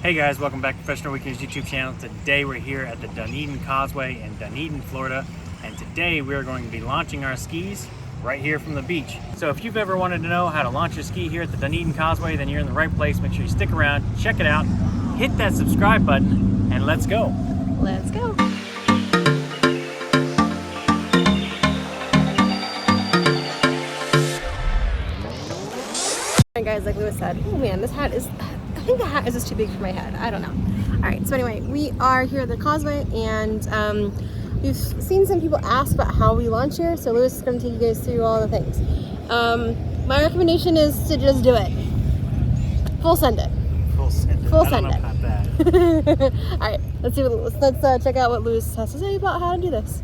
Hey guys, welcome back to Professional Weekends YouTube channel. Today we're here at the Dunedin Causeway in Dunedin, Florida, and today we're going to be launching our skis right here from the beach. So if you've ever wanted to know how to launch your ski here at the Dunedin Causeway, then you're in the right place. Make sure you stick around, check it out, hit that subscribe button, and let's go. Let's go. Alright guys, like Lewis said, oh man, this hat is, I think the hat is just too big for my head. I don't know. Alright, so anyway, we are here at the Causeway, and we've seen some people ask about how we launch here, so Lewis is going to take you guys through all the things. My recommendation is to just do it. Full send it. Full send it. Full I don't send know it. about that. Alright, let's check out what Lewis has to say about how to do this.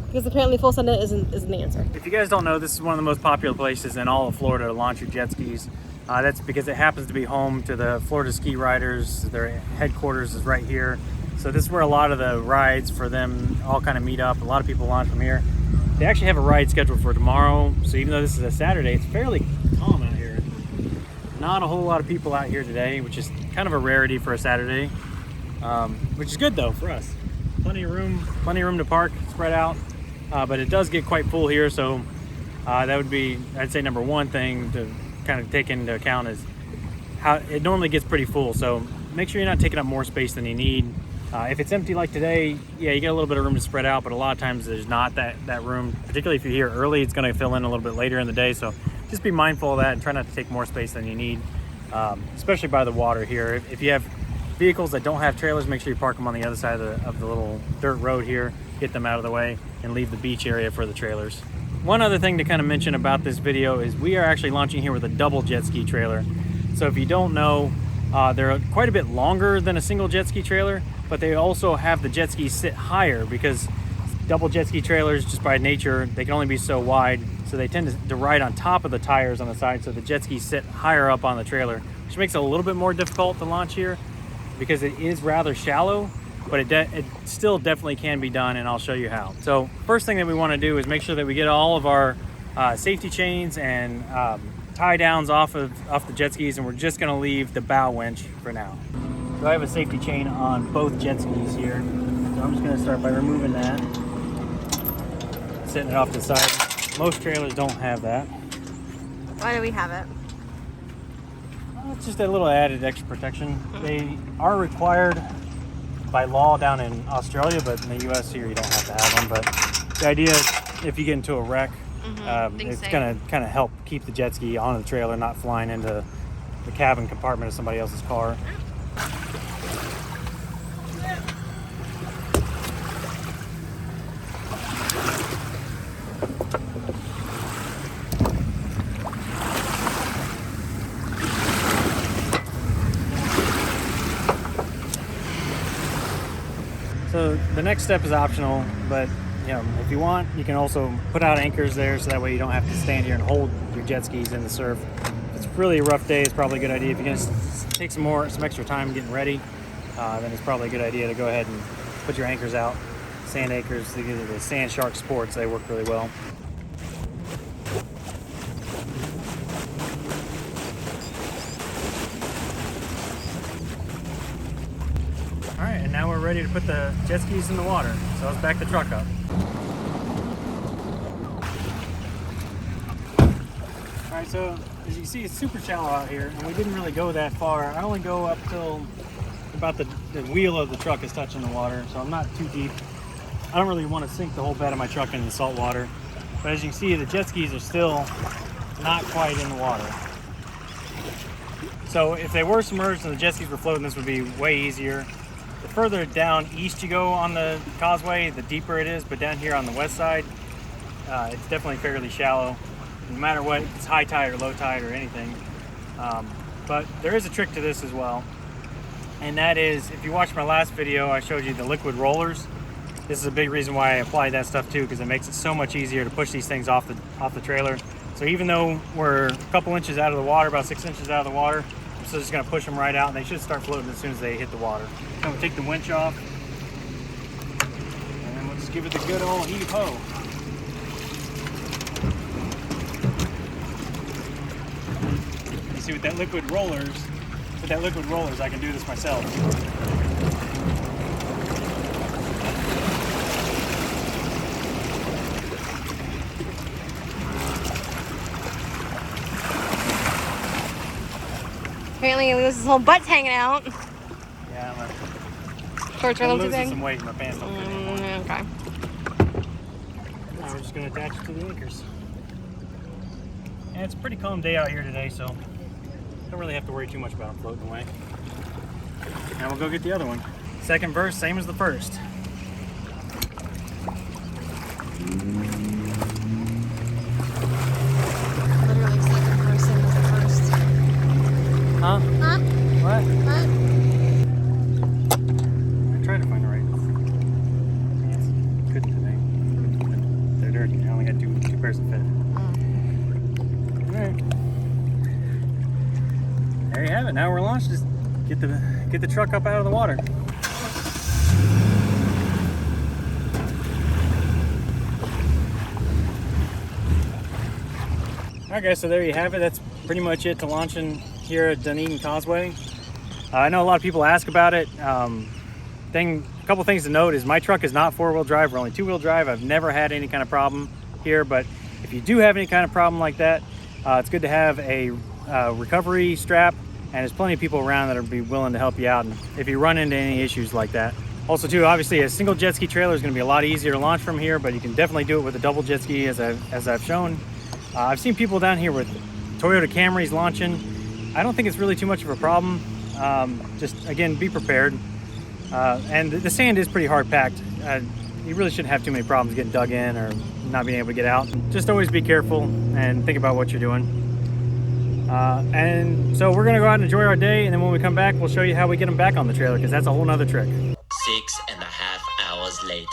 Because apparently full send it isn't the answer. If you guys don't know, this is one of the most popular places in all of Florida to launch your jet skis. That's because it happens to be home to the Florida ski riders. Their headquarters is right here. So this is where a lot of the rides for them all kind of meet up. A lot of people launch from here. They actually have a ride scheduled for tomorrow. So even though this is a Saturday, it's fairly calm out here. Not a whole lot of people out here today, which is kind of a rarity for a Saturday. Which is good though for us. Plenty of room to park, spread out. But it does get quite full here. So that would be, I'd say, number one thing to kind of take into account is how it normally gets pretty full. So make sure you're not taking up more space than you need. If it's empty like today, yeah, you get a little bit of room to spread out, but a lot of times there's not that room. Particularly if you're here early, it's going to fill in a little bit later in the day. So just be mindful of that and try not to take more space than you need, especially by the water here. If you have vehicles that don't have trailers, make sure you park them on the other side of the little dirt road here, get them out of the way, and leave the beach area for the trailers. One other thing to kind of mention about this video is we are actually launching here with a double jet ski trailer. So if you don't know, they're quite a bit longer than a single jet ski trailer, but they also have the jet skis sit higher because double jet ski trailers, just by nature, they can only be so wide. So they tend to ride on top of the tires on the side, so the jet skis sit higher up on the trailer, which makes it a little bit more difficult to launch here because it is rather shallow. But it still definitely can be done, and I'll show you how. So first thing that we want to do is make sure that we get all of our safety chains and tie downs off the jet skis, and we're just going to leave the bow winch for now. So I have a safety chain on both jet skis here. So I'm just going to start by removing that, setting it off to the side. Most trailers don't have that. Why do we have it? It's just a little added extra protection. They are required by law down in Australia, but in the US here you don't have to have them. But the idea is if you get into a wreck, it's going to kind of help keep the jet ski on the trailer, not flying into the cabin compartment of somebody else's car. So the next step is optional, but if you want, you can also put out anchors there, so that way you don't have to stand here and hold your jet skis in the surf. If it's really a rough day, it's probably a good idea. If you're going to take some extra time getting ready, then it's probably a good idea to go ahead and put your anchors out. Sand anchors, the Sand Shark Sports, they work really well. All right, and now we're ready to put the jet skis in the water. So let's back the truck up. All right, so as you can see, it's super shallow out here, and we didn't really go that far. I only go up till about the wheel of the truck is touching the water, so I'm not too deep. I don't really want to sink the whole bed of my truck in the salt water. But as you can see, the jet skis are still not quite in the water. So if they were submerged and the jet skis were floating, this would be way easier. The further down east you go on the causeway, the deeper it is, but down here on the west side, it's definitely fairly shallow, no matter what, it's high tide or low tide or anything. But there is a trick to this as well, and that is, if you watched my last video, I showed you the liquid rollers. This is a big reason why I apply that stuff too, because it makes it so much easier to push these things off the trailer. So even though we're a couple inches out of the water, about 6 inches out of the water, I'm still just going to push them right out, and they should start floating as soon as they hit the water. And we'll take the winch off, and then we'll just give it the good old heave-ho. You see with that liquid rollers, that liquid rollers, I can do this myself. Apparently Lewis's whole butt's hanging out. Yeah, Shorts are a little too big. some weight in my pants. Don't fit anymore. Okay. Now we're just going to attach it to the anchors. And it's a pretty calm day out here today, so don't really have to worry too much about them floating away. Now we'll go get the other one. Second verse, same as the first. Literally second person is the first. Huh? Huh? What? What? I tried to find the right pants. Couldn't today. They're dirty. I only got two pairs that fit. Alright. There you have it. Now we're launched. Just get the truck up out of the water. Alright guys, so there you have it. That's pretty much it to launching here at Dunedin Causeway. I know a lot of people ask about it. A couple things to note is my truck is not four-wheel drive, we're only two-wheel drive. I've never had any kind of problem here, but if you do have any kind of problem like that, it's good to have a recovery strap, and there's plenty of people around that will be willing to help you out and if you run into any issues like that. Also too, obviously a single jet ski trailer is going to be a lot easier to launch from here, but you can definitely do it with a double jet ski as I've shown. I've seen people down here with Toyota Camrys launching. I don't think it's really too much of a problem. Just again, be prepared. And the sand is pretty hard packed. You really shouldn't have too many problems getting dug in or not being able to get out. Just always be careful and think about what you're doing. And so we're gonna go out and enjoy our day, and then when we come back, we'll show you how we get them back on the trailer, because that's a whole nother trick. 6.5 hours later.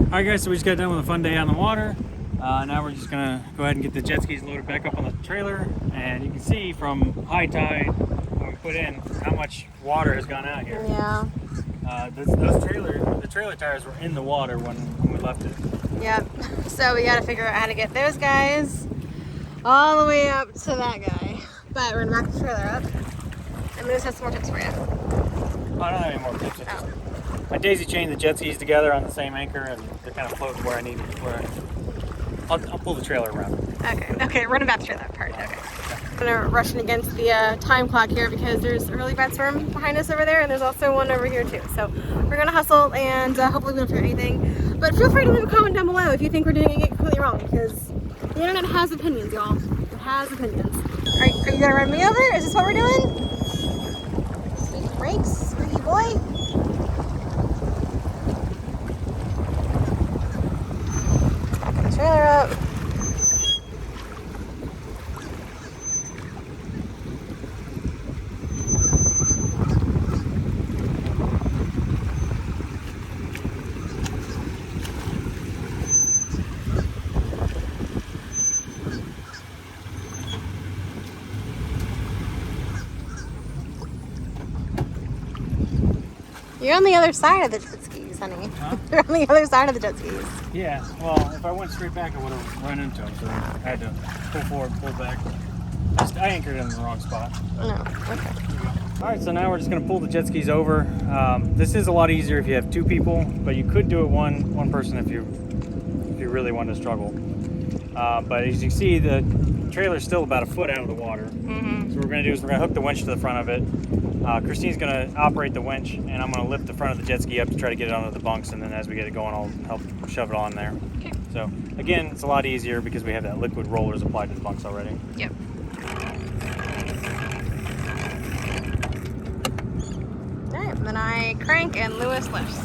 All right guys, so we just got done with a fun day on the water. Now we're just gonna go ahead and get the jet skis loaded back up on the trailer, and you can see from high tide when we put in how much water has gone out here. Yeah. The trailer tires were in the water when we left it. Yep. So we gotta figure out how to get those guys all the way up to that guy. But we're gonna back the trailer up. And Lewis has some more tips for you. I don't have any more tips. Oh. I daisy chained the jet skis together on the same anchor, and they're kind of floating where I need. I'll pull the trailer around. Okay, we're gonna back the trailer apart. Okay. I'm gonna rush in against the time clock here because there's a really bad storm behind us over there, and there's also one over here too. So we're gonna hustle, and hopefully we don't forget anything. But feel free to leave a comment down below if you think we're doing it completely wrong, because the internet has opinions, y'all. It has opinions. Are you gonna run me over? Is this what we're doing? Sweet brakes, squeaky boy. Back the trailer up. You're on the other side of the jet skis, honey. Huh? You're on the other side of the jet skis. Yeah, well, if I went straight back, I would have run into them, so I had to pull forward, pull back. I anchored in the wrong spot. No, okay. All right, so now we're just gonna pull the jet skis over. This is a lot easier if you have two people, but you could do it one person if you really want to struggle. But as you can see, the trailer's still about a foot out of the water. Mm-hmm. So what we're gonna do is we're gonna hook the winch to the front of it. Christine's gonna operate the winch, and I'm gonna lift the front of the jet ski up to try to get it onto the bunks, and then as we get it going, I'll help shove it on there. Okay. So again, it's a lot easier because we have that liquid rollers applied to the bunks already. Yep. Alright, then I crank and Lewis lifts.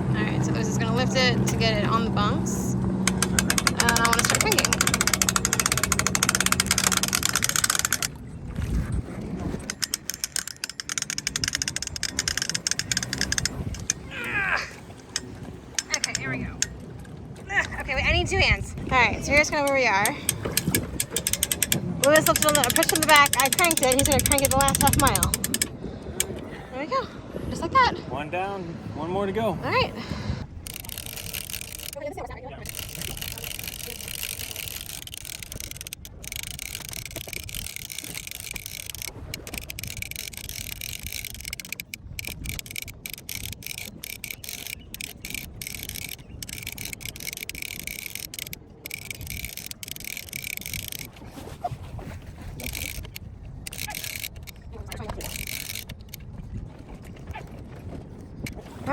Alright, so Lewis is going to lift it to get it on the bunks. And I want to start cranking. Okay, here we go. Okay, wait, I need two hands. Alright, so here's kind of where we are. Lewis lifted on the, pushed on the back, I cranked it, he's gonna crank it the last half mile. There we go, just like that. One down, one more to go. Alright.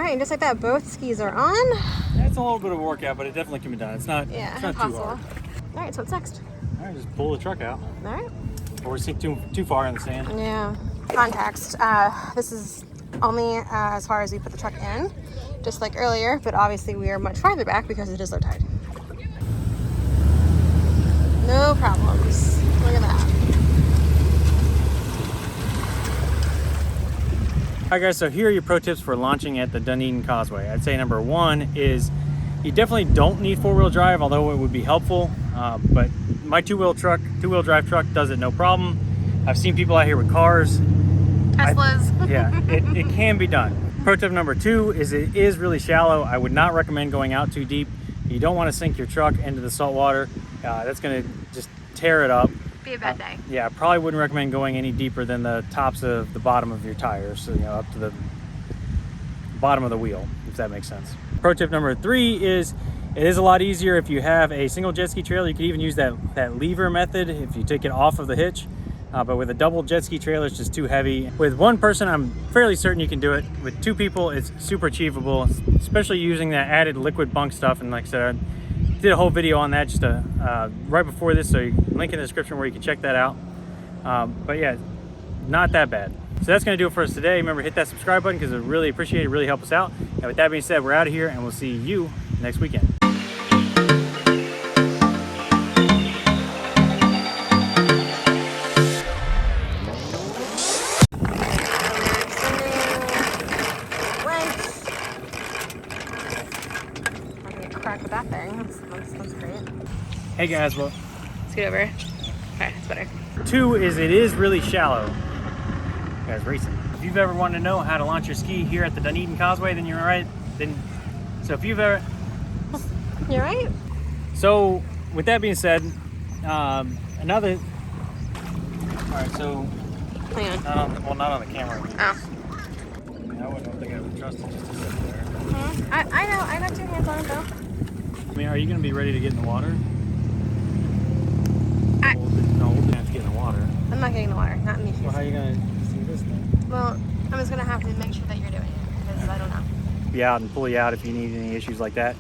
right, and just like that, both skis are on. It's a little bit of a workout, but it definitely can be done. It's not, Yeah, it's not too impossible. hard. All right, so what's next? All right, just pull the truck out. All right. Or we sink too far in the sand. Yeah. Context. This is only as far as we put the truck in, just like earlier, but obviously we are much farther back because it is low tide. No problems. Look at that. Alright guys, so here are your pro tips for launching at the Dunedin Causeway. I'd say number one is you definitely don't need four-wheel drive, although it would be helpful. But my two-wheel drive truck does it no problem. I've seen people out here with cars. Teslas. Yeah, it can be done. Pro tip number two is it is really shallow. I would not recommend going out too deep. You don't want to sink your truck into the salt water. That's going to just tear it up. Be a bad day. Yeah, I probably wouldn't recommend going any deeper than the tops of the bottom of your tires, so up to the bottom of the wheel, if that makes sense. Pro tip number three is it is a lot easier if you have a single jet ski trailer. You could even use that lever method if you take it off of the hitch. But with a double jet ski trailer, it's just too heavy. With one person, I'm fairly certain you can do it. With two people, it's super achievable, especially using that added liquid bunk stuff. And like I said, I did a whole video on that just right before this, so link in the description where you can check that out. But yeah, not that bad. So that's gonna do it for us today. Remember, hit that subscribe button because I really appreciate it, really help us out. And with that being said, we're out of here and we'll see you next weekend. Crack with that thing. That's great. Hey guys, well, Scoot over. Okay, it's better. two is it is really shallow. You guys racing. If you've ever wanted to know how to launch your ski here at the Dunedin Causeway, then you're right. So if you've ever, You're right. so with that being said, another. All right, so Hang on. not on the camera. Oh. I mean, I wouldn't think I would trust it just to sit there. I know. I got two hands on it though. I mean, are you gonna be ready to get in the water? I- No, we're gonna have to get in the water. I'm not getting the water. Not in these Well, shoes. how are you gonna see this thing? Well, I'm just gonna have to make sure that you're doing it because I don't know. Be out and pull you out if you need any issues like that.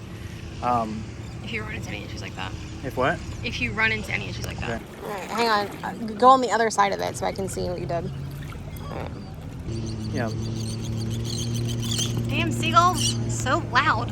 If you run into any issues like that. If what? If you run into any issues like that. Okay. All right, hang on. Go on the other side of it so I can see what you did. All right. Yeah. Damn seagulls, so loud.